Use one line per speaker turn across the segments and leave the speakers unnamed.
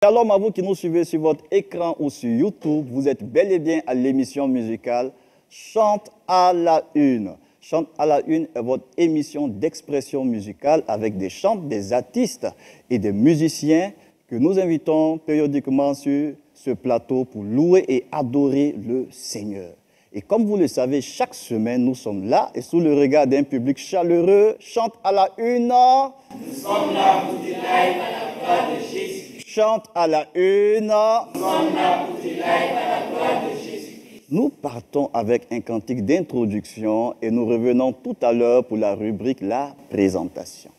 Shalom à vous qui nous suivez sur votre écran ou sur YouTube. Vous êtes bel et bien à l'émission musicale Chante à la Une. Chante à la Une est votre émission d'expression musicale avec des chants, des artistes et des musiciens que nous invitons périodiquement sur ce plateau pour louer et adorer le Seigneur. Et comme vous le savez, chaque semaine, nous sommes là et sous le regard d'un public chaleureux, Chante à la Une.
Nous sommes là pour dire live à la gloire de Jésus.
Chante à la Une.
Nous sommes là pour dire live à la gloire de Jésus.
Nous partons avec un cantique d'introduction et nous revenons tout à l'heure pour la rubrique La présentation.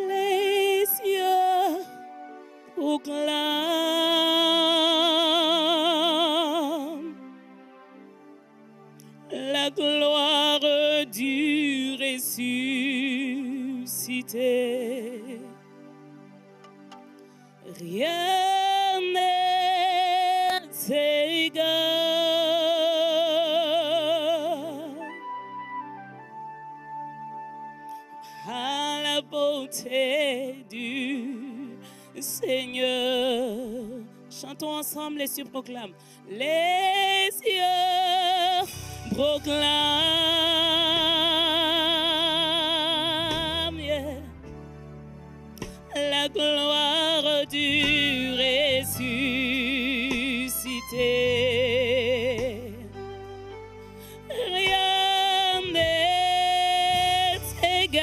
Les cieux proclament la gloire du ressuscité. Rien n'est égal à la beauté du Seigneur. Chantons ensemble, les cieux proclament. Les cieux proclament, yeah, la gloire du ressuscité. Rien n'est égal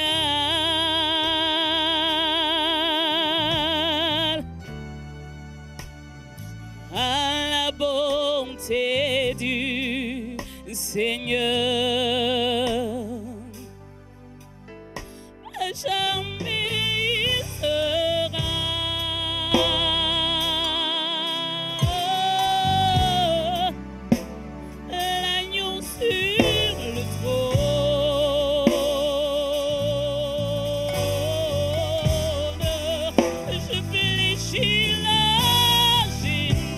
à la bonté du Seigneur. Jamais il sera l'agneau sur le trône. Je fléchis la genou,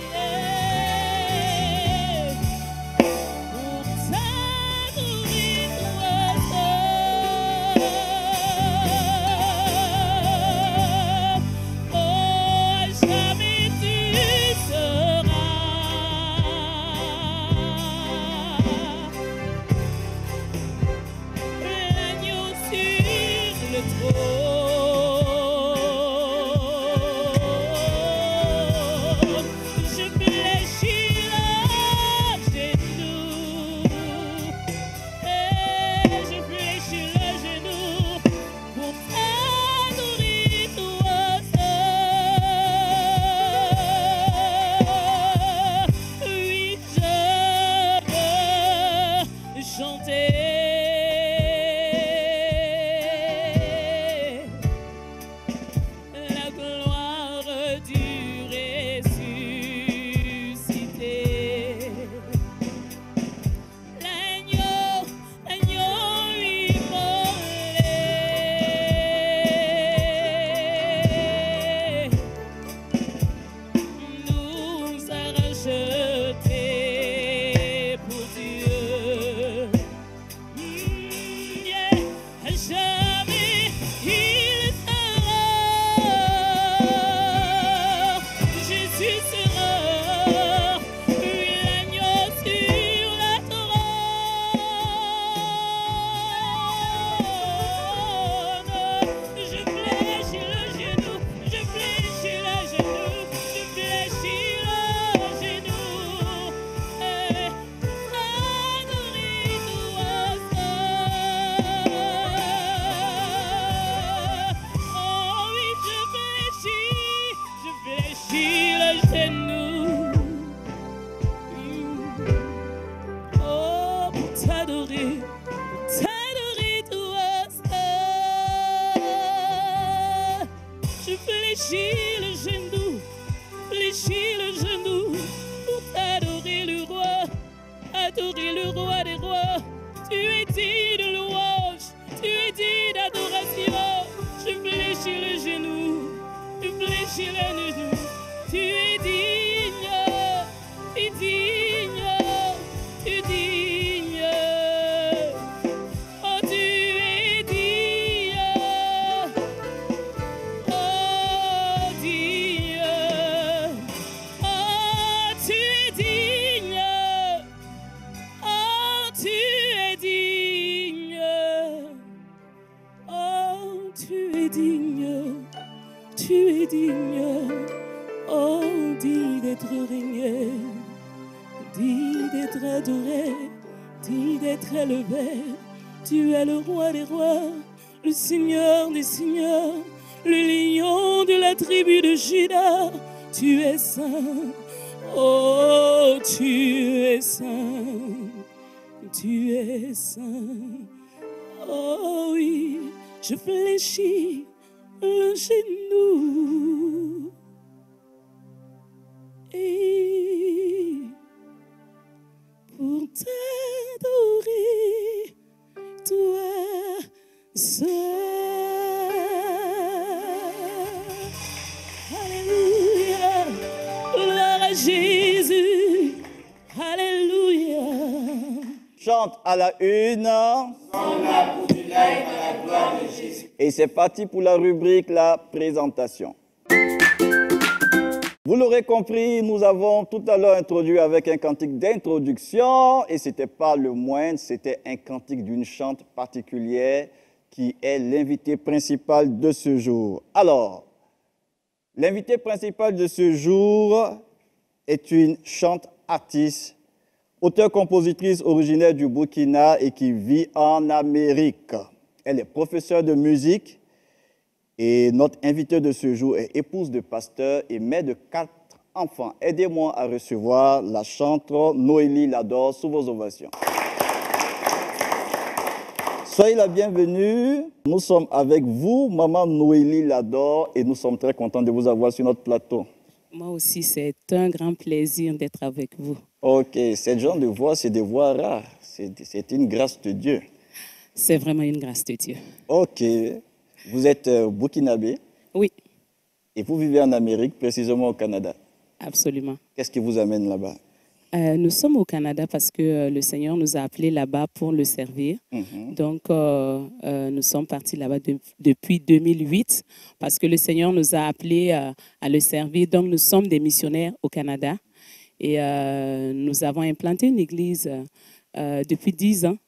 yeah, pour t'adorer toi seul. Oh, jamais tu seras l'agneau sur le trône. Je fléchis la genou, et je fléchis le genou pour t'adorer toi seul. Oui, je veux chanter la gloire du ressuscité. L'agneau immolé nous a rachetés pour Dieu. Yeah. Jamais il sera, Jésus sera, oui, l'agneau sur la trône. Je fléchis le genou, je fléchis le genou, je fléchis le genou, et adorer toi seul. Oh oui, je fléchis le genou. Oh, pour t'adorer toi seul. Je fléchis le genou pour t'adorer le roi, adorer le roi des rois. Tu es digne de louange, tu es digne d'adoration. Je fléchis le genou, je fléchis le genou. Seigneur. Oh, dit d'être régné, dit d'être adoré, dit d'être élevé. Tu es le roi des rois, le Seigneur des seigneurs, le lion de la tribu de Juda. Tu es saint, oh, tu es saint, tu es saint. Oh oui, je fléchis le genou. Et pour t'adorer, toi seul. Alléluia, gloire à Jésus. Alléluia.
Chante à la une. Et c'est parti pour la rubrique La présentation. Vous l'aurez compris, nous avons tout à l'heure introduit avec un cantique d'introduction et ce n'était pas le moindre, c'était un cantique d'une chante particulière qui est l'invité principal de ce jour. Alors, l'invité principal de ce jour est une chante artiste, auteure-compositrice originaire du Burkina et qui vit en Amérique. Elle est professeure de musique et notre invitée de ce jour est épouse de pasteur et mère de 4 enfants. Aidez-moi à recevoir la chanteuse Noélie Lador sous vos ovations. Soyez la bienvenue. Nous sommes avec vous, maman Noélie Lador, et nous sommes très contents de vous avoir sur notre plateau.
Moi aussi, c'est un grand plaisir d'être avec vous.
Ok, ce genre de voix, c'est des voix rares. C'est une grâce de Dieu.
C'est vraiment une grâce de Dieu.
Ok. Vous êtes burkinabé?
Oui.
Et vous vivez en Amérique, précisément au Canada?
Absolument.
Qu'est-ce qui vous amène là-bas?
Nous sommes au Canada parce que le Seigneur nous a appelés là-bas pour le servir. Donc, nous sommes partis là-bas depuis 2008 parce que le Seigneur nous a appelés à le servir. Donc, nous sommes des missionnaires au Canada et nous avons implanté une église depuis 10 ans.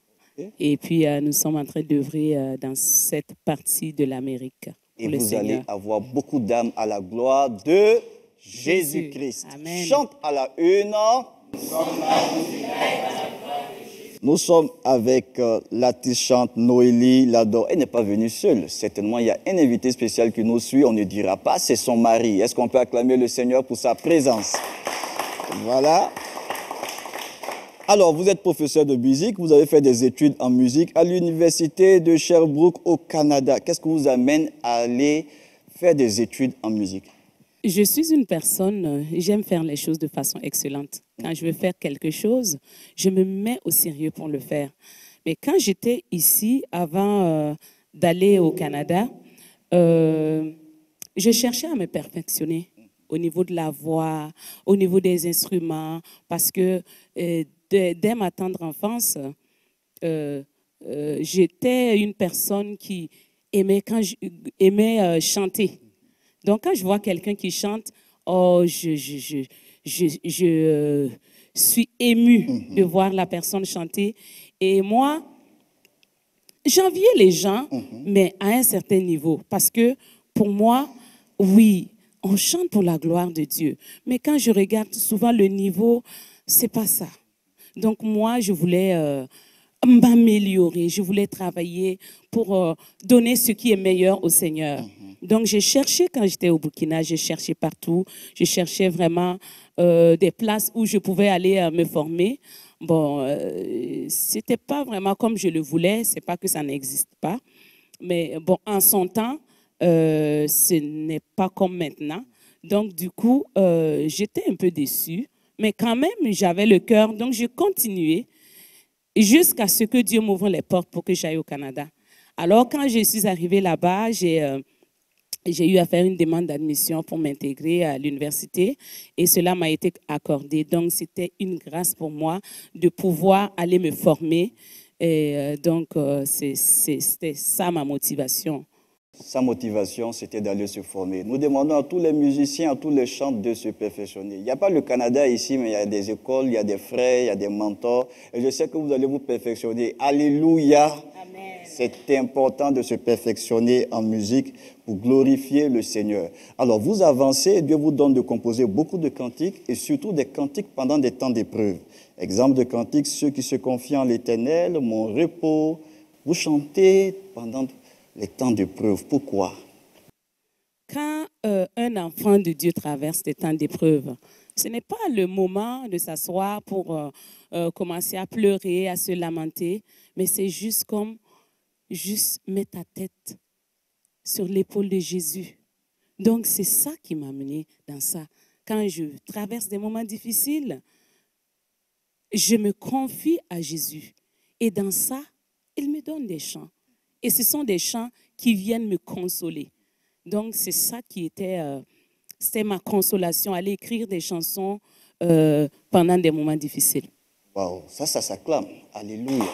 Et puis, nous sommes en train d'œuvrer dans cette partie de l'Amérique.
Et vous allez avoir beaucoup d'âmes à la gloire de Jésus-Christ.
Amen.
Chante à la une. Nous sommes avec l'artiste chante Noélie Lador. Elle n'est pas venue seule. Certainement, il y a un invité spécial qui nous suit. On ne dira pas, c'est son mari. Est-ce qu'on peut acclamer le Seigneur pour sa présence? Voilà. Alors, vous êtes professeur de musique, vous avez fait des études en musique à l'université de Sherbrooke au Canada. Qu'est-ce qui vous amène à aller faire des études en musique?
Je suis une personne, j'aime faire les choses de façon excellente. Quand je veux faire quelque chose, je me mets au sérieux pour le faire. Mais quand j'étais ici, avant d'aller au Canada, je cherchais à me perfectionner au niveau de la voix, au niveau des instruments, parce que dès ma tendre enfance, j'étais une personne qui aimait chanter. Donc, quand je vois quelqu'un qui chante, oh, je suis émue de voir la personne chanter. Et moi, j'enviais les gens, mais à un certain niveau. Parce que pour moi, oui, on chante pour la gloire de Dieu. Mais quand je regarde souvent le niveau, c'est pas ça. Donc, moi, je voulais m'améliorer. Je voulais travailler pour donner ce qui est meilleur au Seigneur. Donc, j'ai cherché, quand j'étais au Burkina, j'ai cherché partout. Je cherchais vraiment des places où je pouvais aller me former. Bon, c'était pas vraiment comme je le voulais. C'est pas que ça n'existe pas. Mais bon, en son temps, ce n'est pas comme maintenant. Donc, du coup, j'étais un peu déçue. Mais quand même, j'avais le cœur. Donc, j'ai continué jusqu'à ce que Dieu m'ouvre les portes pour que j'aille au Canada. Alors, quand je suis arrivée là-bas, j'ai eu à faire une demande d'admission pour m'intégrer à l'université et cela m'a été accordé. Donc, c'était une grâce pour moi de pouvoir aller me former. Et donc, c'était ça ma motivation.
Sa motivation, c'était d'aller se former. Nous demandons à tous les musiciens, à tous les chantres de se perfectionner. Il n'y a pas le Canada ici, mais il y a des écoles, il y a des frères, il y a des mentors. Et je sais que vous allez vous perfectionner. Alléluia.
Amen.
C'est important de se perfectionner en musique pour glorifier le Seigneur. Alors, vous avancez, Dieu vous donne de composer beaucoup de cantiques et surtout des cantiques pendant des temps d'épreuve. Exemple de cantiques, ceux qui se confient en l'Éternel, mon repos. Vous chantez pendant les temps d'épreuve. Pourquoi?
Quand un enfant de Dieu traverse des temps d'épreuve, ce n'est pas le moment de s'asseoir pour commencer à pleurer, à se lamenter, mais c'est juste comme mettre ta tête sur l'épaule de Jésus. Donc, c'est ça qui m'a amené dans ça. Quand je traverse des moments difficiles, je me confie à Jésus. Et dans ça, il me donne des chants. Et ce sont des chants qui viennent me consoler. Donc, c'est ça qui était c'était ma consolation, aller écrire des chansons pendant des moments difficiles.
Waouh, ça s'acclame. Alléluia.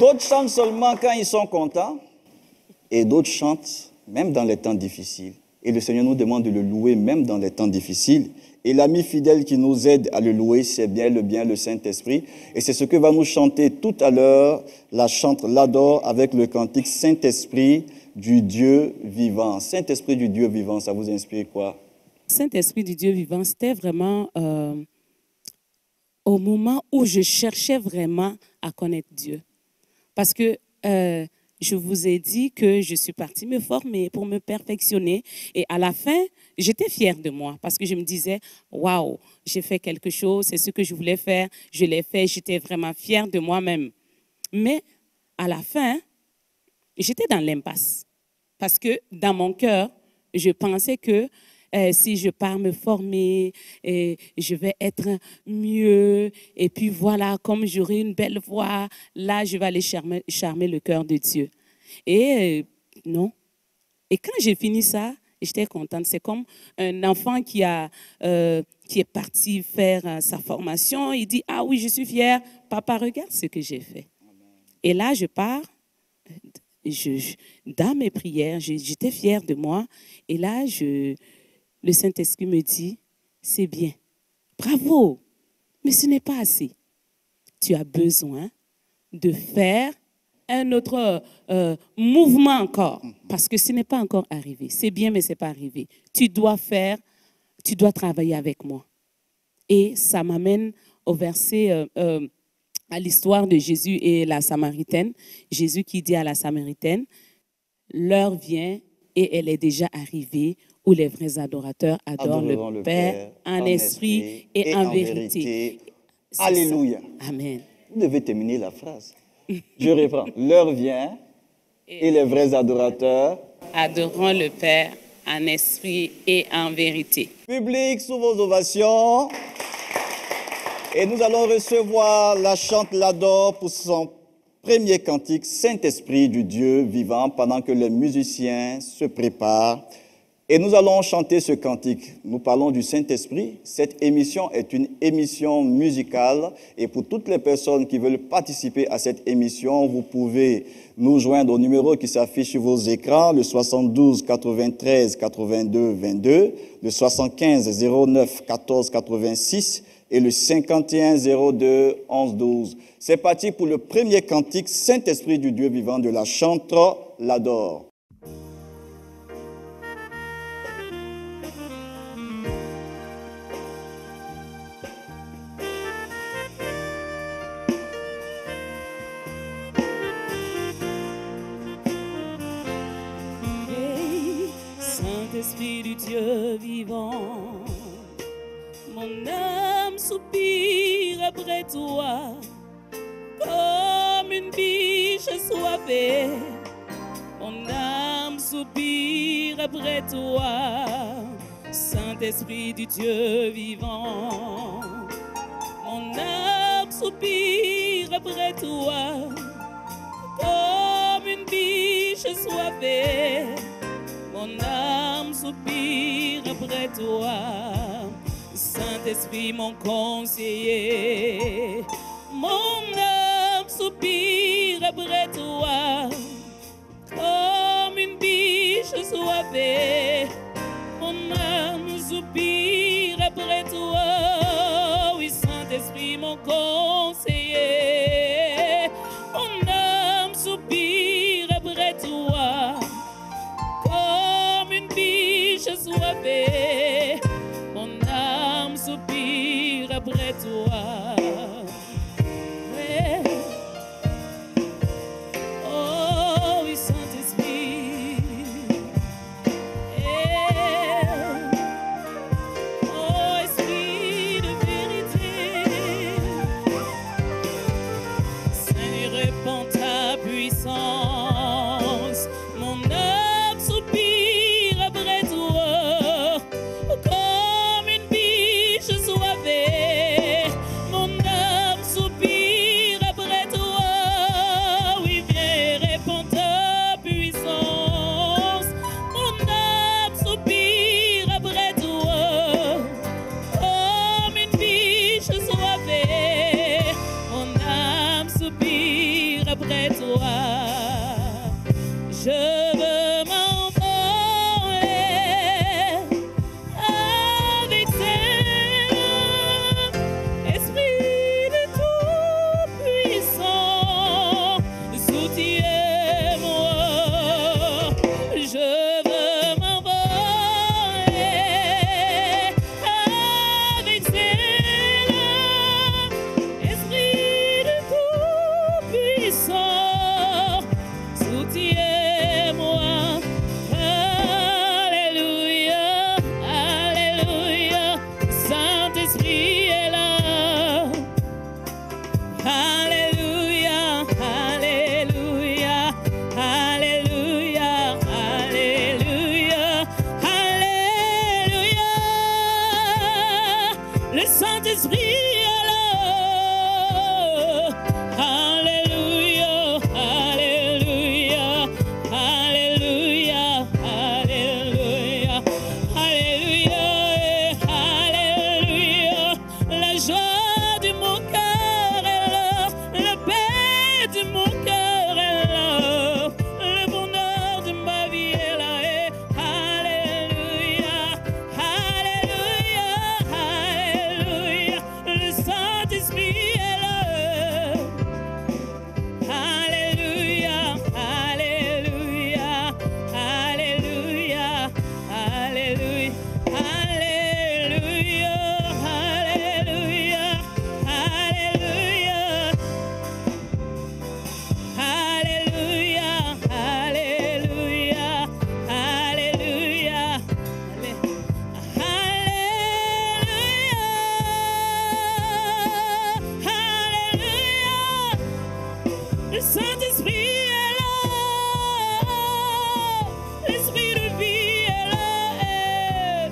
D'autres chantent seulement quand ils sont contents et d'autres chantent même dans les temps difficiles. Et le Seigneur nous demande de le louer même dans les temps difficiles. Et l'ami fidèle qui nous aide à le louer, c'est bien le Saint-Esprit. Et c'est ce que va nous chanter tout à l'heure. La chante l'adore avec le cantique Saint-Esprit du Dieu vivant. Saint-Esprit du Dieu vivant, ça vous inspire quoi? Saint-Esprit
du Dieu vivant, c'était vraiment au moment où je cherchais vraiment à connaître Dieu. Parce que je vous ai dit que je suis partie me former pour me perfectionner. Et à la fin, j'étais fière de moi parce que je me disais, waouh, j'ai fait quelque chose, c'est ce que je voulais faire, je l'ai fait, j'étais vraiment fière de moi-même. Mais à la fin, j'étais dans l'impasse parce que dans mon cœur, je pensais que si je pars me former, je vais être mieux. Et puis voilà, comme j'aurai une belle voix, là, je vais aller charmer le cœur de Dieu. Et non. Et quand j'ai fini ça, j'étais contente. C'est comme un enfant qui est parti faire sa formation. Il dit, ah oui, je suis fière. Papa, regarde ce que j'ai fait. Et là, je pars. Dans mes prières, j'étais fière de moi. Et là, le Saint-Esprit me dit, c'est bien, bravo, mais ce n'est pas assez. Tu as besoin de faire un autre mouvement encore, parce que ce n'est pas encore arrivé. C'est bien, mais ce n'est pas arrivé. Tu dois travailler avec moi. Et ça m'amène au verset, à l'histoire de Jésus et la Samaritaine. Jésus qui dit à la Samaritaine, l'heure vient et elle est déjà arrivée où les vrais adorateurs adorent le Père en esprit et en vérité.
Alléluia.
Amen.
Vous devez terminer la phrase. Je reprends. L'heure vient et les vrais adorateurs
adoreront le Père en esprit et en vérité.
Public, sous vos ovations. Et nous allons recevoir la chante l'adore pour son premier cantique, Saint-Esprit du Dieu vivant, pendant que les musiciens se préparent. Et nous allons chanter ce cantique. Nous parlons du Saint-Esprit. Cette émission est une émission musicale. Et pour toutes les personnes qui veulent participer à cette émission, vous pouvez nous joindre au numéro qui s'affiche sur vos écrans, le 72 93 82 22, le 75 09 14 86 et le 51 02 11 12. C'est parti pour le premier cantique, Saint-Esprit du Dieu vivant, de la chante l'adore.
Saint-Esprit du Dieu vivant, mon âme soupire après toi, comme une biche assoiffée. Mon âme soupire après toi, Saint-Esprit du Dieu vivant. Mon âme soupire après toi, comme une biche assoiffée. Mon âme soupire après toi, Saint-Esprit mon conseiller. Mon âme soupire après toi, comme une biche soivée. Mon âme soupire après toi. Oui, Saint-Esprit, mon conseiller. Mon âme soupire après toi. Comme une biche soivée. Mon âme soupire après toi. Ouais. Oh oui, Saint-Esprit. Oh, Esprit de vérité. Seigneur, répands ta puissance. Mon âme soupire après toi. Comme une biche soivée. Mon âme soupire après toi. Oui, viens, répands ta puissance. Mon âme soupire après toi. Comme une biche soivée. Mon âme soupire après toi. Je veux m'envoler avec zèle, Esprit de Tout-Puissant, soutiens-moi. Je veux m'envoler avec zèle, Esprit de Tout-Puissant, soutiens-moi. Alléluia, Alléluia, Saint-Esprit est là. Alléluia, Alléluia, Alléluia, Alléluia, Alléluia. Le Saint-Esprit est là. Alléluia, Alléluia, Alléluia, Alléluia, Alléluia, Alléluia. La joie de mon cœur est là, la paix de mon cœur est là, le bonheur de ma vie est là. Alléluia, Alléluia, Alléluia. Le Saint-Esprit est là. Alléluia, Alléluia, Alléluia, Alléluia, Alléluia, Alléluia, Alléluia, Alléluia, Alléluia, Alléluia, Alléluia. Le Saint-Esprit est là, l'Esprit de vie est là,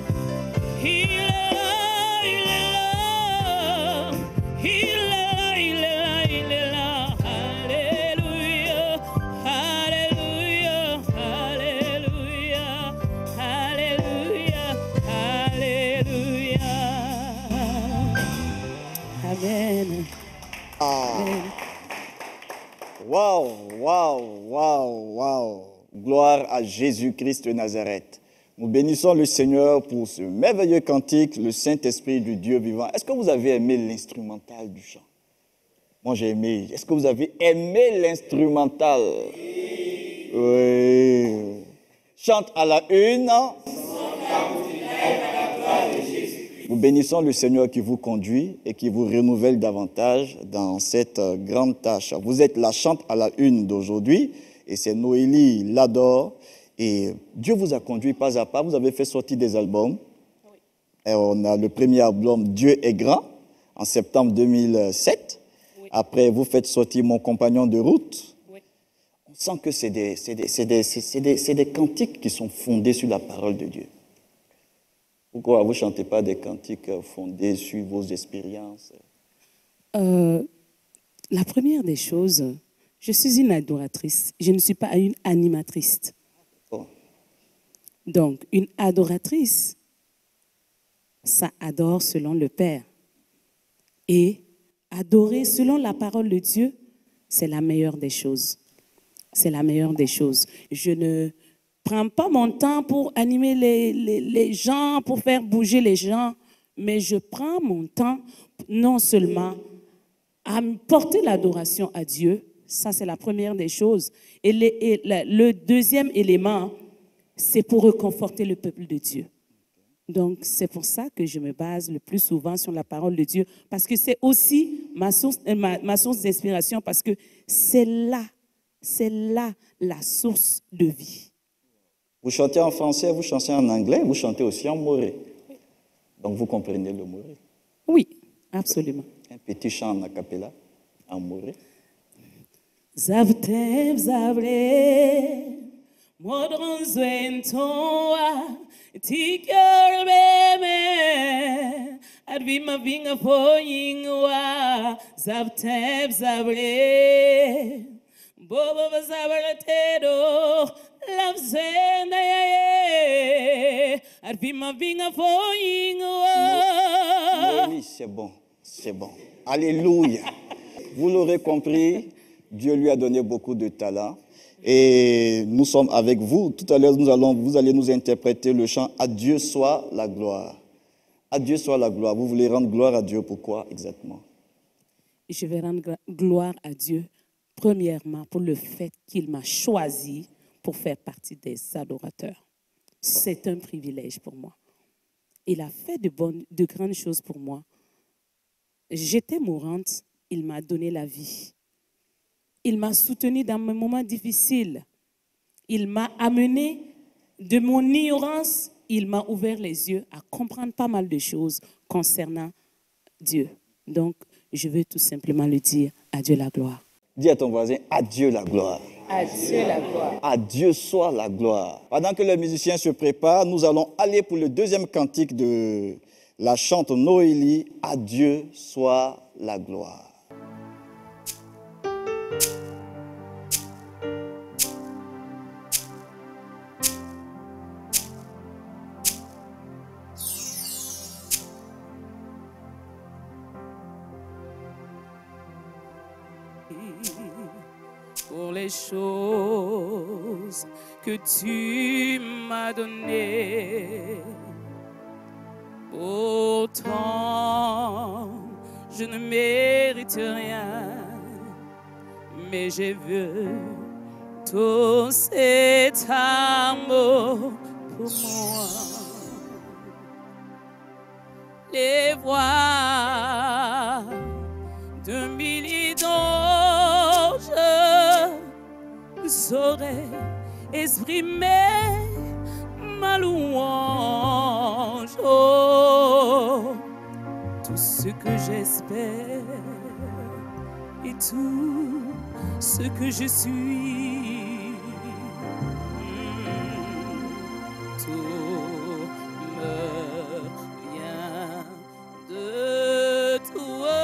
il est là, il est là, il est là, il est là, il est là. Alléluia, Alléluia, Alléluia, Alléluia, Alléluia. Amen. Amen.
Waouh, waouh, waouh, waouh. Gloire à Jésus-Christ de Nazareth. Nous bénissons le Seigneur pour ce merveilleux cantique, le Saint-Esprit du Dieu vivant. Est-ce que vous avez aimé l'instrumental du chant? Moi, j'ai aimé. Est-ce que vous avez aimé l'instrumental? Oui. Chante à la une. Nous bénissons le Seigneur qui vous conduit et qui vous renouvelle davantage dans cette grande tâche. Vous êtes la chante à la une d'aujourd'hui et c'est Noélie Lador. Et Dieu vous a conduit pas à pas. Vous avez fait sortir des albums.
Oui.
Et on a le premier album Dieu est grand en septembre 2007.
Oui.
Après, vous faites sortir Mon compagnon de route.
Oui.
On sent que c'est des cantiques qui sont fondés sur la parole de Dieu. Pourquoi vous ne chantez pas des cantiques fondés sur vos expériences?
La première des choses, je suis une adoratrice. Je ne suis pas une animatrice.
Oh.
Donc, une adoratrice, ça adore selon le Père. Et adorer selon la parole de Dieu, c'est la meilleure des choses. C'est la meilleure des choses. Je ne prends pas mon temps pour animer les gens, pour faire bouger les gens, mais je prends mon temps non seulement à porter l'adoration à Dieu, ça c'est la première des choses, et le deuxième élément, c'est pour réconforter le peuple de Dieu. Donc, c'est pour ça que je me base le plus souvent sur la parole de Dieu, parce que c'est aussi ma source d'inspiration, parce que c'est là la source de vie.
Vous chantez en français, vous chantez en anglais, vous chantez aussi en moré. Donc, vous comprenez le moré?
Oui, absolument.
Un petit chant en a cappella, en moré.
Zavtem zavre, modron zwen toa, tikyor beme, advima vinga foyingwa, zavtem zavre, bobo zavre tedo, love zenda ye, advima vinga foyingwa.
Oui, c'est bon, c'est bon. Alléluia. Vous l'aurez compris, Dieu lui a donné beaucoup de talent. Et nous sommes avec vous. Tout à l'heure, vous allez nous interpréter le chant « À Dieu soit la gloire ». À Dieu soit la gloire. Vous voulez rendre gloire à Dieu, pourquoi exactement?
Je vais rendre gloire à Dieu, premièrement, pour le fait qu'il m'a choisi pour faire partie des adorateurs. C'est un privilège pour moi. Il a fait de grandes choses pour moi. J'étais mourante, il m'a donné la vie. Il m'a soutenue dans mes moments difficiles. Il m'a amené de mon ignorance. Il m'a ouvert les yeux à comprendre pas mal de choses concernant Dieu. Donc, je veux tout simplement le dire, à Dieu la gloire.
Dis à ton voisin, à Dieu la gloire.
À Dieu la gloire.
À Dieu soit la gloire. Pendant que les musiciens se préparent, nous allons aller pour le deuxième cantique de la chante Noélie, à Dieu soit la gloire.
Pour les choses que tu m'as données. Pourtant, je ne mérite rien, mais j'ai vu tout cet amour pour moi. Les voix d'un millier d'anges saurais exprimer ma louange. Oh, tout ce que j'espère et tout ce que je suis, tout me vient de toi.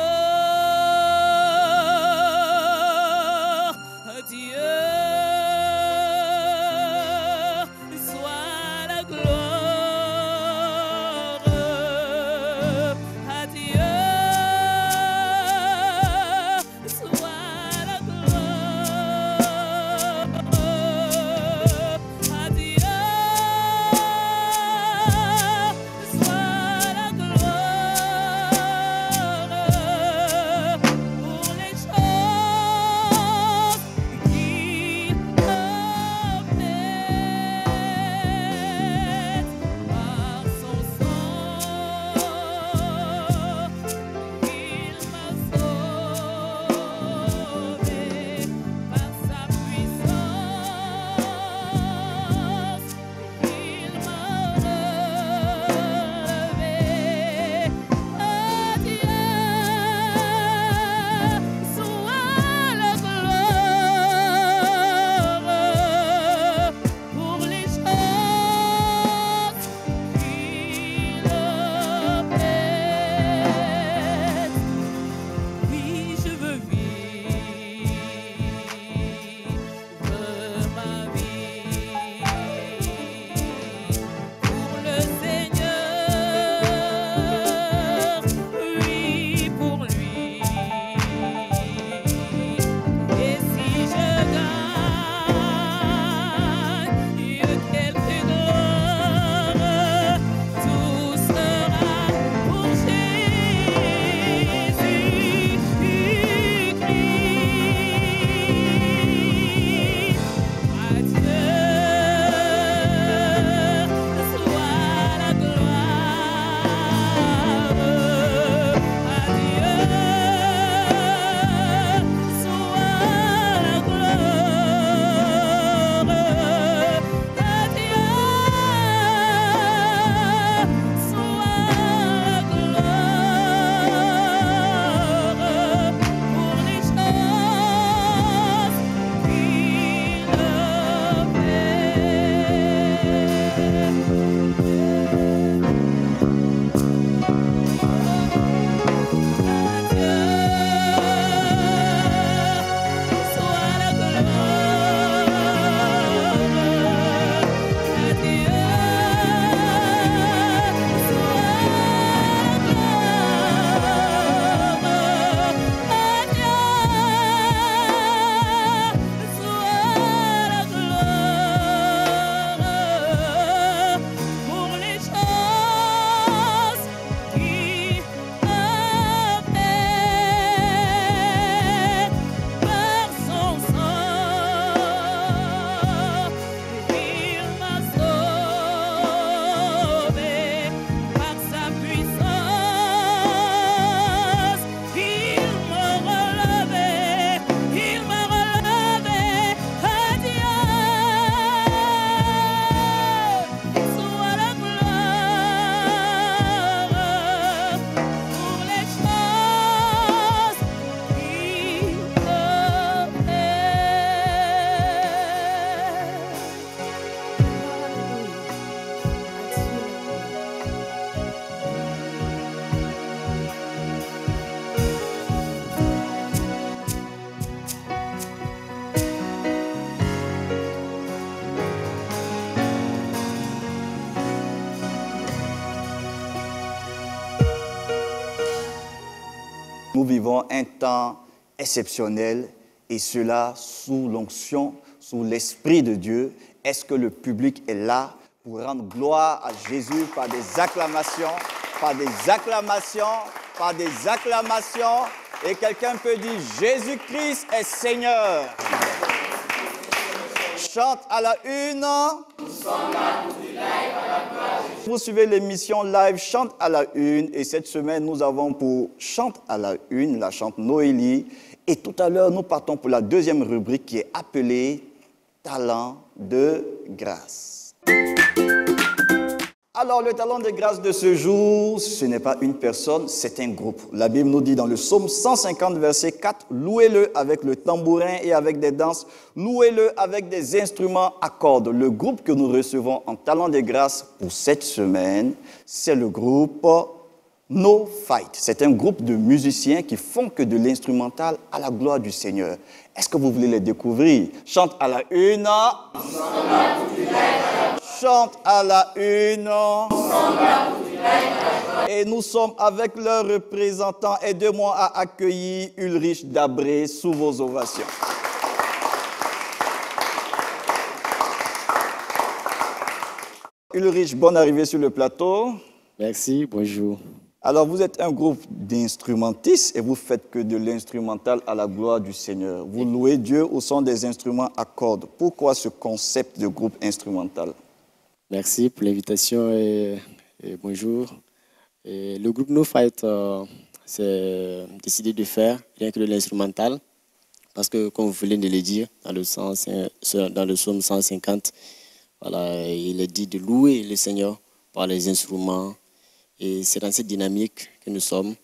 vivons un temps exceptionnel et cela sous l'onction, sous l'Esprit de Dieu. Est-ce que le public est là pour rendre gloire à Jésus par des acclamations, par des acclamations, par des acclamations? Et quelqu'un peut dire, Jésus-Christ est Seigneur. Chante à la une. Nous sommes là pour du live à la gloire. Vous suivez l'émission live Chante à la une. Et cette semaine, nous avons pour Chante à la une la chante Noélie. Et tout à l'heure, nous partons pour la deuxième rubrique qui est appelée Talent de grâce. Alors, le talent de grâce de ce jour, ce n'est pas une personne, c'est un groupe. La Bible nous dit dans le psaume 150, verset 4, « Louez-le avec le tambourin et avec des danses, louez-le avec des instruments à cordes. » Le groupe que nous recevons en talent de grâce pour cette semaine, c'est le groupe No Fight. C'est un groupe de musiciens qui font que de l'instrumental à la gloire du Seigneur. Est-ce que vous voulez les découvrir? Chante à la une. Chante à la une. Et nous sommes avec leur représentant. Aidez-moi à accueillir Ulrich Dabré sous vos ovations. Ulrich, bonne arrivée sur le plateau.
Merci, bonjour.
Alors, vous êtes un groupe d'instrumentistes et vous faites que de l'instrumental à la gloire du Seigneur. Vous louez Dieu au son des instruments à cordes. Pourquoi ce concept de groupe instrumental?
Merci pour l'invitation et bonjour. Et le groupe No Fight, c'est décidé de faire rien que de l'instrumental parce que, comme vous venez de le dire, dans le psaume 150, voilà, il est dit de louer le Seigneur par les instruments. Et c'est dans cette dynamique que nous sommes,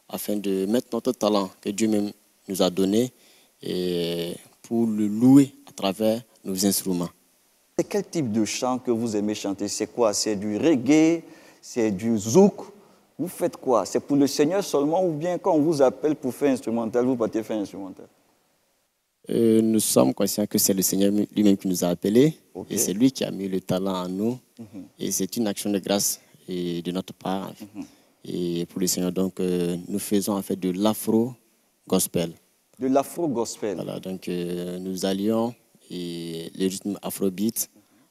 afin de mettre notre talent que Dieu même nous a donné et pour le louer à travers nos instruments.
C'est quel type de chant que vous aimez chanter? C'est quoi? C'est du reggae? C'est du zouk? Vous faites quoi? C'est pour le Seigneur seulement ou bien quand on vous appelle pour faire instrumental, vous partez faire instrumental?
Nous sommes conscients que c'est le Seigneur lui-même qui nous a appelés.
Okay.
Et c'est lui qui a mis le talent en nous. Et c'est une action de grâce et de notre part et pour le Seigneur. Donc, nous faisons en fait de l'afro-gospel.
De l'afro-gospel.
Voilà, donc nous allions les rythmes afrobeat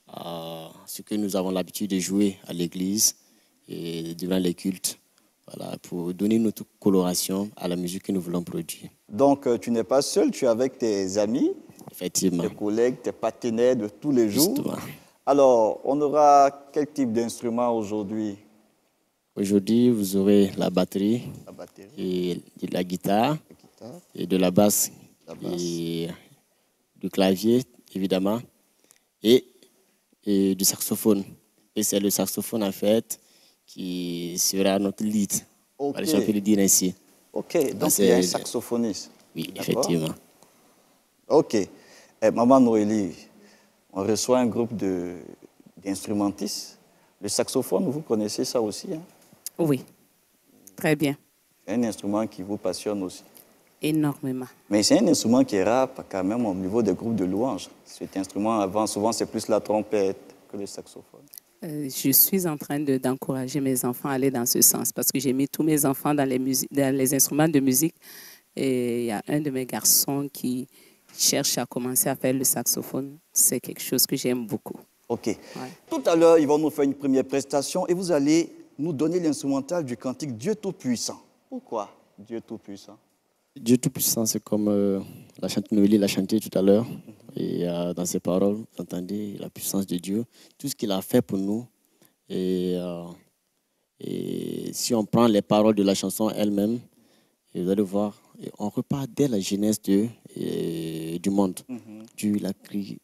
à ce que nous avons l'habitude de jouer à l'église et durant les cultes, voilà, pour donner notre coloration à la musique que nous voulons produire.
Donc, tu n'es pas seul, tu es avec tes amis,
effectivement,
tes collègues, tes partenaires de tous les jours.
Justement.
Alors, on aura quel type d'instrument aujourd'hui?
Aujourd'hui, vous aurez la batterie, et de la guitare, et de la basse, et du clavier, évidemment, et du saxophone. Et c'est le saxophone, en fait, qui sera notre lead, si on peut le dire ainsi.
Ok, donc il y a un saxophoniste.
Oui, effectivement.
Ok. Maman Noélie, on reçoit un groupe d'instrumentistes. Le saxophone, vous connaissez ça aussi, hein?
Oui, très bien.
C'est un instrument qui vous passionne aussi.
Énormément.
Mais c'est un instrument qui est rare quand même au niveau des groupes de louanges. Cet instrument, avant, souvent, c'est plus la trompette que le saxophone.
Je suis en train d'encourager mes enfants à aller dans ce sens parce que j'ai mis tous mes enfants dans les instruments de musique. Et il y a un de mes garçons qui cherche à commencer à faire le saxophone. C'est quelque chose que j'aime beaucoup.
OK.
Ouais.
Tout à l'heure, ils vont nous faire une première prestation et vous allez nous donner l'instrumental du cantique Dieu Tout-Puissant. Pourquoi Dieu Tout-Puissant?
Dieu Tout-Puissant, c'est comme la chanteuse Noélie l'a chanté tout à l'heure. Et dans ses paroles, vous entendez la puissance de Dieu, tout ce qu'il a fait pour nous. Et si on prend les paroles de la chanson elle-même, vous allez voir, on repart dès la genèse du monde. Dieu l'a créé.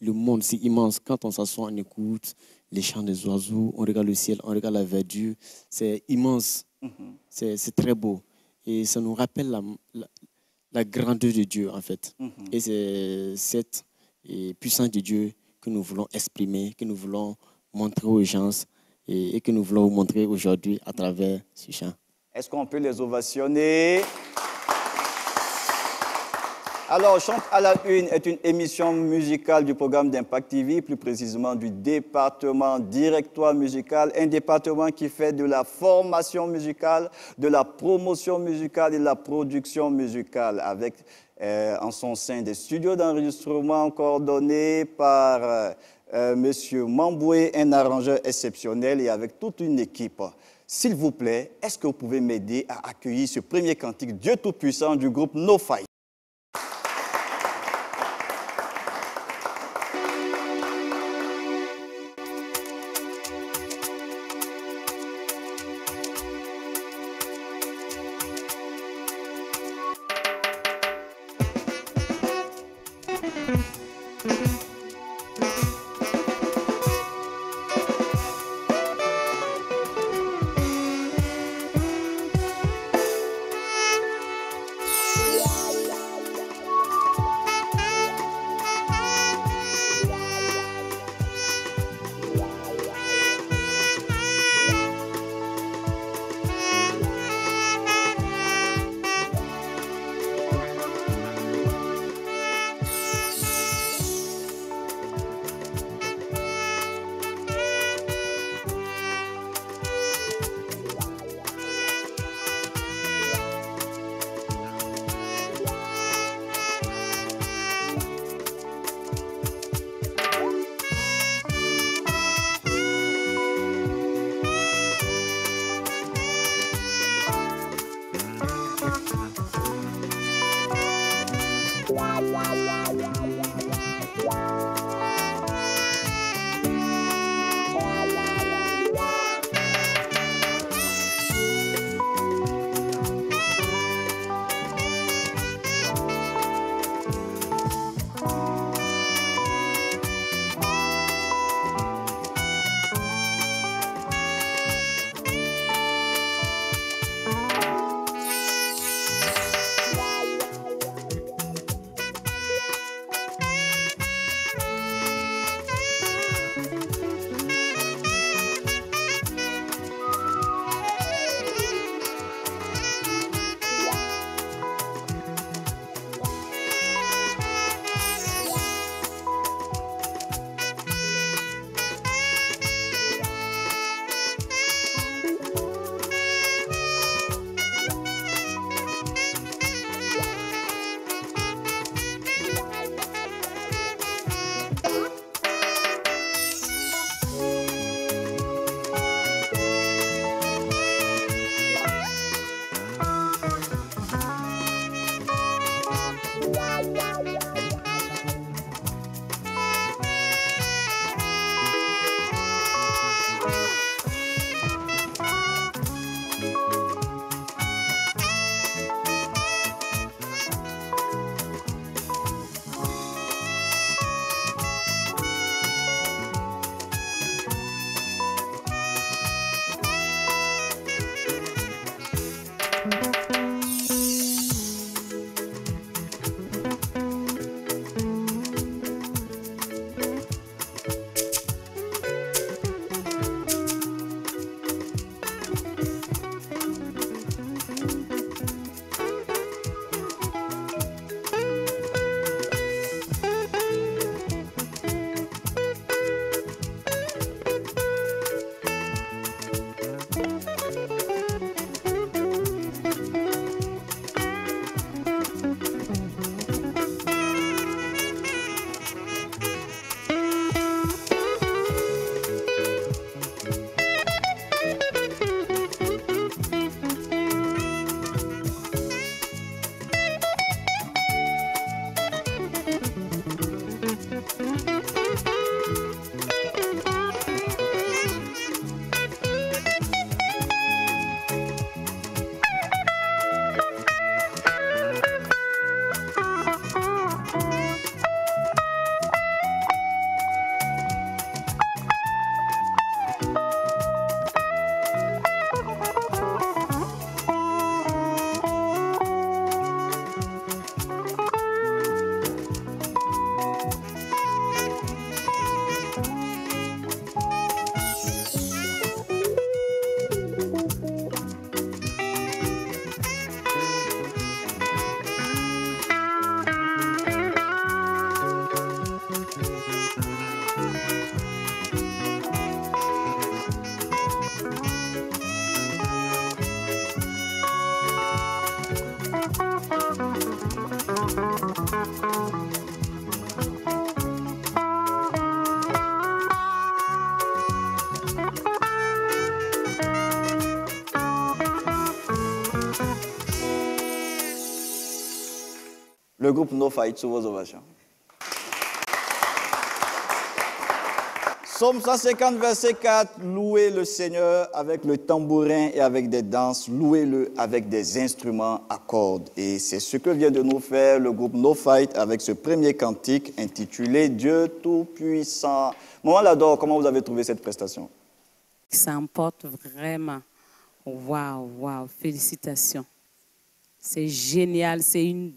Le monde, c'est immense. Quand on s'assoit, on écoute les chants des oiseaux, on regarde le ciel, on regarde la verdure. C'est immense. C'est très beau. Et ça nous rappelle la grandeur de Dieu, en fait. Et c'est cette puissance de Dieu que nous voulons exprimer, que nous voulons montrer aux gens et que nous voulons vous montrer aujourd'hui à travers ce chant.
Est-ce qu'on peut les ovationner? Alors, Chante à la Une est une émission musicale du programme d'Impact TV, plus précisément du département directoire musical, un département qui fait de la formation musicale, de la promotion musicale et de la production musicale, avec en son sein des studios d'enregistrement coordonnés par Monsieur Mamboué, un arrangeur exceptionnel, et avec toute une équipe. S'il vous plaît, est-ce que vous pouvez m'aider à accueillir ce premier cantique Dieu Tout-Puissant du groupe No Fight? Le groupe No Fight sous vos ovations. Psaume 150, verset 4, louez le Seigneur avec le tambourin et avec des danses, louez-le avec des instruments à cordes. Et c'est ce que vient de nous faire le groupe No Fight avec ce premier cantique intitulé Dieu Tout-Puissant. Maman Lador, comment vous avez trouvé cette prestation?
Ça emporte vraiment. Waouh, waouh, félicitations. C'est génial, c'est une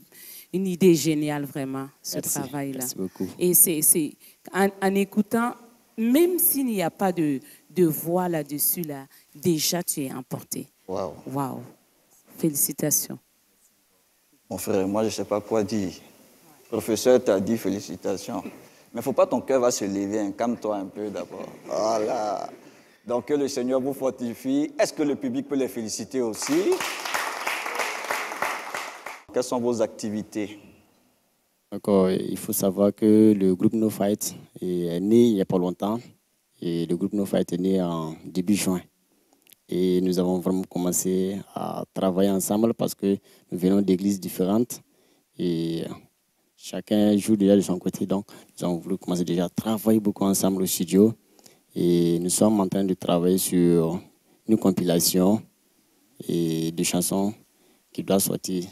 idée géniale vraiment, ce travail-là.
Merci beaucoup.
Et c'est en écoutant, même s'il n'y a pas de voix là-dessus, là, déjà tu es emporté.
Waouh.
Waouh, félicitations.
Mon frère, moi je ne sais pas quoi dire. Le professeur t'a dit félicitations. Mais il ne faut pas ton cœur va se lever, hein. Calme-toi un peu d'abord. Voilà. Donc que le Seigneur vous fortifie. Est-ce que le public peut les féliciter aussi? Quelles sont vos activités?
Encore, il faut savoir que le groupe No Fight est né il n'y a pas longtemps. Et le groupe No Fight est né en début juin. Et nous avons vraiment commencé à travailler ensemble parce que nous venons d'églises différentes. Et chacun joue déjà de son côté. Donc, nous avons voulu commencer déjà à travailler beaucoup ensemble au studio. Et nous sommes en train de travailler sur une compilation et de chansons qui doivent sortir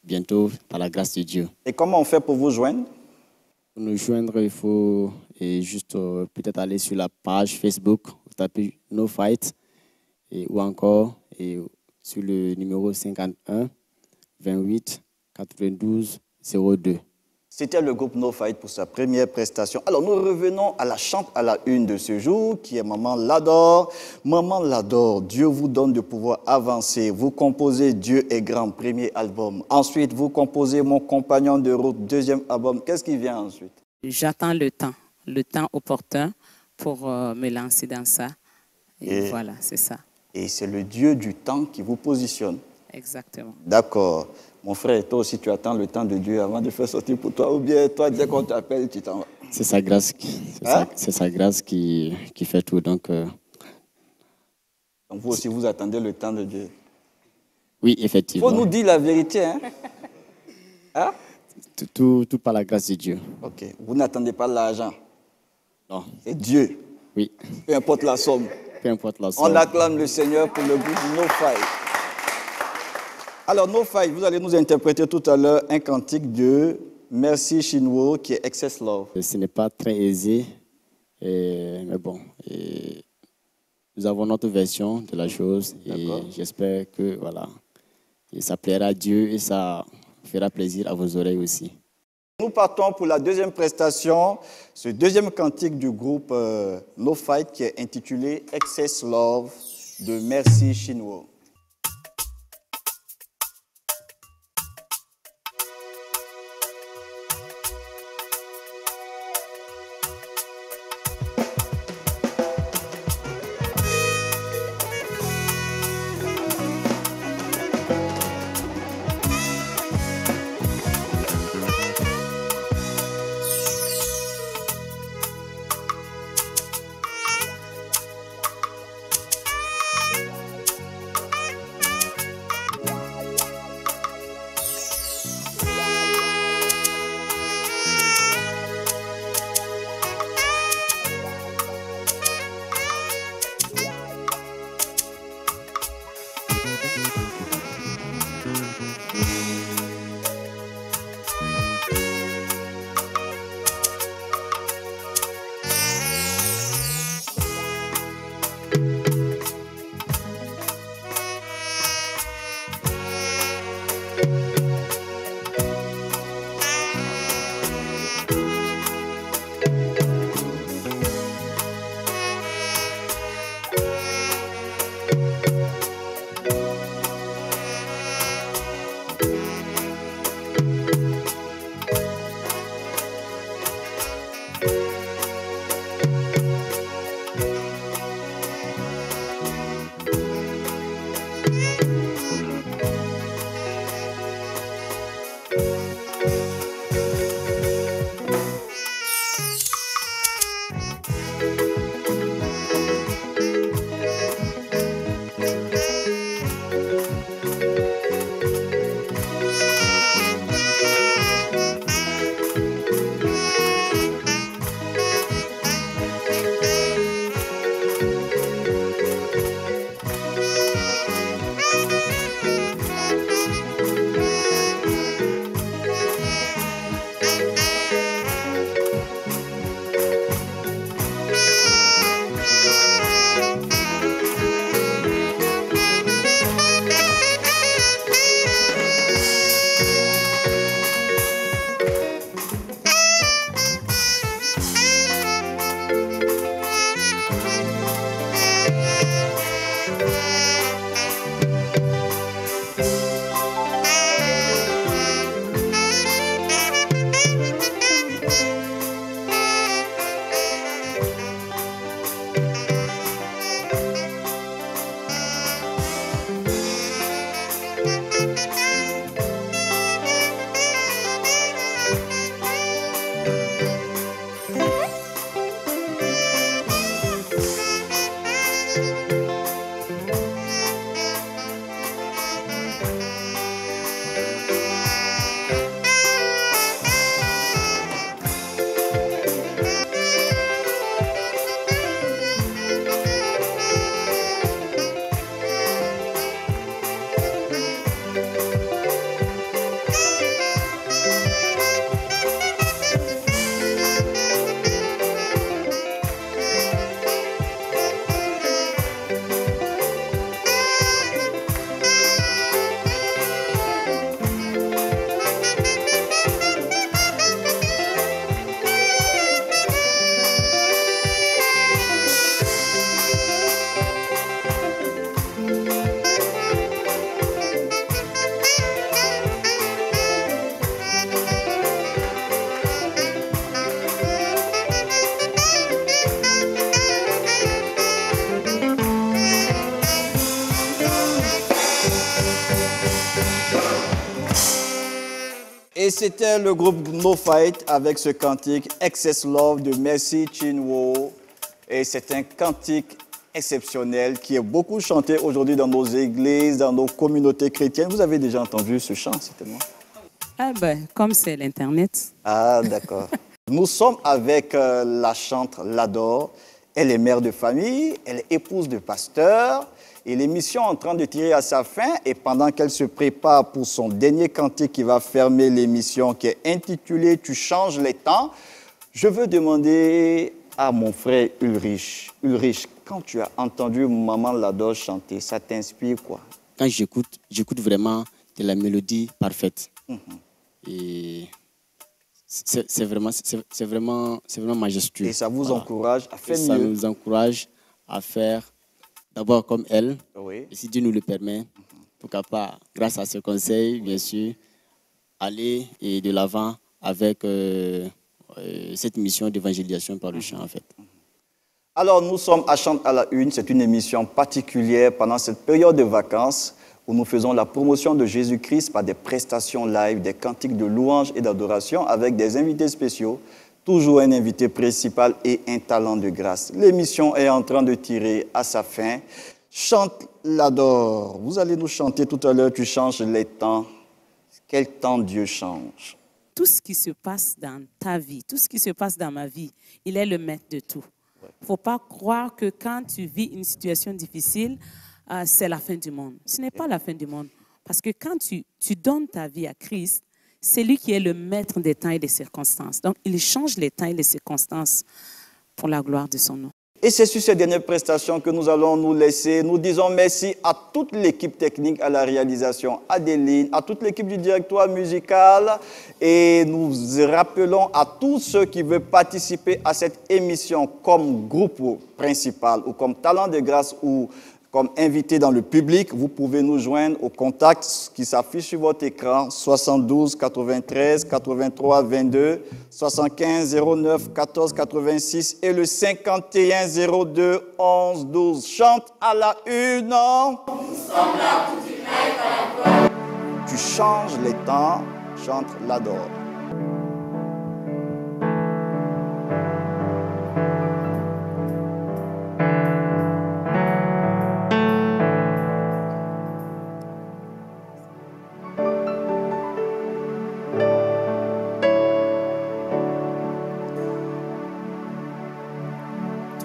bientôt par la grâce de Dieu.
Et comment on fait pour vous joindre?
Pour nous joindre, il faut juste peut-être aller sur la page Facebook, vous tapez No Fight, ou encore sur le numéro 51 28 92 02.
C'était le groupe No Fight pour sa première prestation. Alors, nous revenons à la chante à la une de ce jour, qui est Maman Lador. Maman Lador, Dieu vous donne de pouvoir avancer. Vous composez Dieu est grand, premier album. Ensuite, vous composez Mon compagnon de route, deuxième album. Qu'est-ce qui vient ensuite?
J'attends le temps opportun pour me lancer dans ça. Et voilà, c'est ça.
Et c'est le Dieu du temps qui vous positionne.
Exactement.
D'accord. Mon frère, toi aussi, tu attends le temps de Dieu avant de faire sortir pour toi, ou bien toi, dès qu'on t'appelle, tu t'en vas?
C'est sa grâce, c'est sa grâce qui fait tout. Donc
vous aussi, vous attendez le temps de Dieu.
Oui, effectivement.
Il faut nous dire la vérité, hein? Hein?
Tout par la grâce de Dieu.
Ok. Vous n'attendez pas l'argent.
Non.
C'est Dieu.
Oui.
Peu importe la somme.
Peu importe la somme.
On acclame le Seigneur pour le groupe No Fight. Alors, No Fight, vous allez nous interpréter tout à l'heure un cantique de Merci Chinwo qui est Excess Love.
Ce n'est pas très aisé, mais bon. Nous avons notre version de la chose et j'espère que voilà, et ça plaira à Dieu et ça fera plaisir à vos oreilles aussi.
Nous partons pour la deuxième prestation, ce deuxième cantique du groupe No Fight qui est intitulé Excess Love de Merci Chinwo. Et c'était le groupe No Fight avec ce cantique Excess Love de Mercy Chinwo. Et c'est un cantique exceptionnel qui est beaucoup chanté aujourd'hui dans nos églises, dans nos communautés chrétiennes. Vous avez déjà entendu ce chant, certainement?
Ah ben, comme c'est l'Internet.
Ah, d'accord. Nous sommes avec la chante Lador. Elle est mère de famille, elle est épouse de pasteur. Et l'émission est en train de tirer à sa fin. Et pendant qu'elle se prépare pour son dernier cantique qui va fermer l'émission, qui est intitulé « Tu changes les temps », je veux demander à mon frère Ulrich. Ulrich, quand tu as entendu Maman Lador chanter, ça t'inspire quoi?
Quand j'écoute vraiment de la mélodie parfaite. Et c'est vraiment majestueux.
Et ça vous encourage à faire mieux.
Ça nous encourage à faire d'abord comme elle.
Oui.
Et si Dieu nous le permet, pourquoi pas, grâce à ce conseil, bien sûr, aller et de l'avant avec cette mission d'évangélisation par le chant, en fait.
Alors, nous sommes à Chante à la Une. C'est une émission particulière pendant cette période de vacances où nous faisons la promotion de Jésus-Christ par des prestations live, des cantiques de louange et d'adoration avec des invités spéciaux, toujours un invité principal et un talent de grâce. L'émission est en train de tirer à sa fin. Chante l'adore. Vous allez nous chanter tout à l'heure, tu changes les temps. Quel temps Dieu change?
Tout ce qui se passe dans ta vie, tout ce qui se passe dans ma vie, il est le maître de tout. Il ne faut pas croire que quand tu vis une situation difficile, c'est la fin du monde. Ce n'est pas la fin du monde. Parce que quand tu donnes ta vie à Christ, c'est lui qui est le maître des temps et des circonstances. Donc, il change les temps et les circonstances pour la gloire de son nom.
Et c'est sur ces dernières prestations que nous allons nous laisser. Nous disons merci à toute l'équipe technique, à la réalisation, Adeline, à toute l'équipe du directoire musical. Et nous rappelons à tous ceux qui veulent participer à cette émission comme groupe principal ou comme talent de grâce ou comme invité dans le public, vous pouvez nous joindre au contact qui s'affiche sur votre écran, 72 93 83 22, 75 09 14 86 et le 51 02 11 12. Chante à la une.
Nous sommes là pour du live à la gloire.
Tu changes les temps, chante l'adore.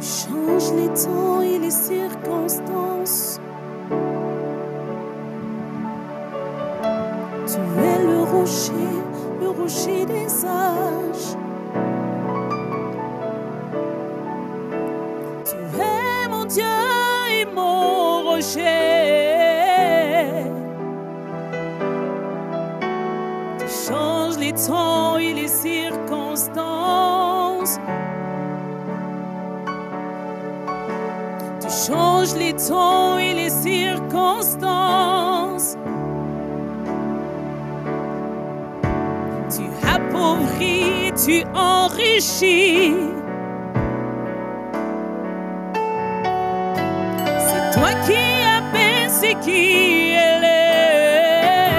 Change les temps et les circonstances. Tu es le rocher des âges. Tu es mon Dieu et mon rocher. Tu changes les temps et les circonstances. Change les temps et les circonstances. Tu appauvris, tu enrichis. C'est toi qui abaisse et qui élève.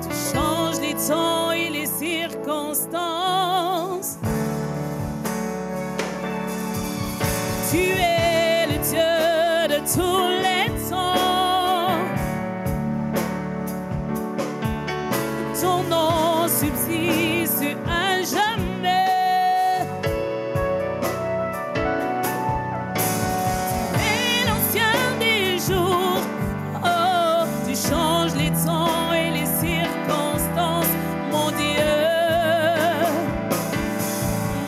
Tu changes les temps et les circonstances. Tu es le Dieu de tous les temps. Ton nom subsiste à jamais. Tu es l'ancien des jours. Oh, tu changes les temps et les circonstances, mon Dieu,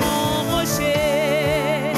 mon rocher.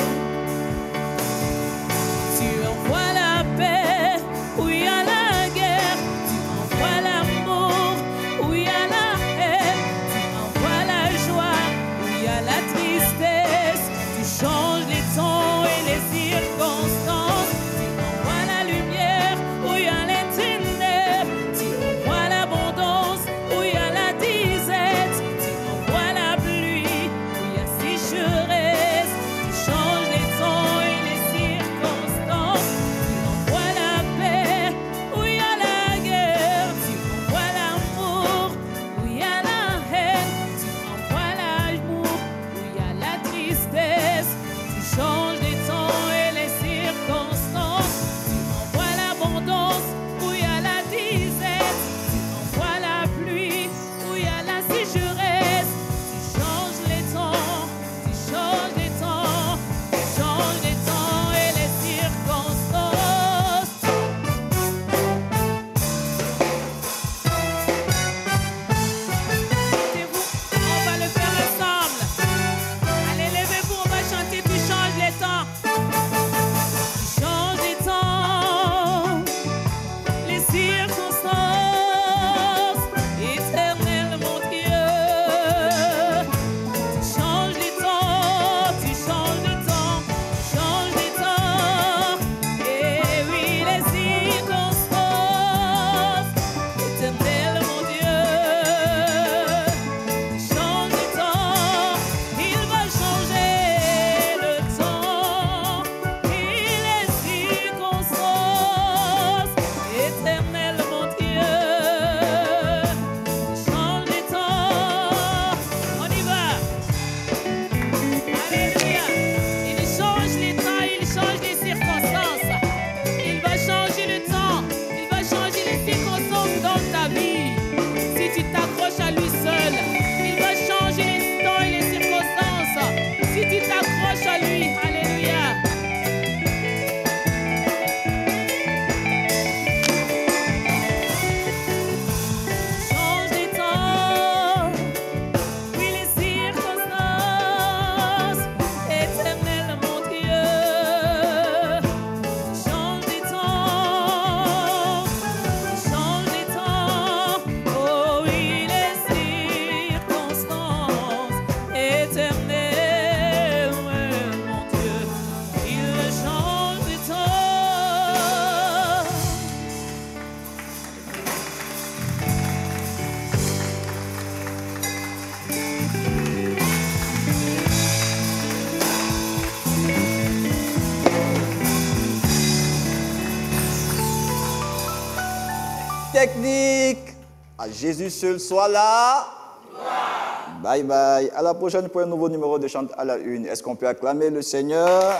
technique. À Jésus seul soit là. Bye bye. À la prochaine pour un nouveau numéro de Chante à la Une. Est-ce qu'on peut acclamer le Seigneur?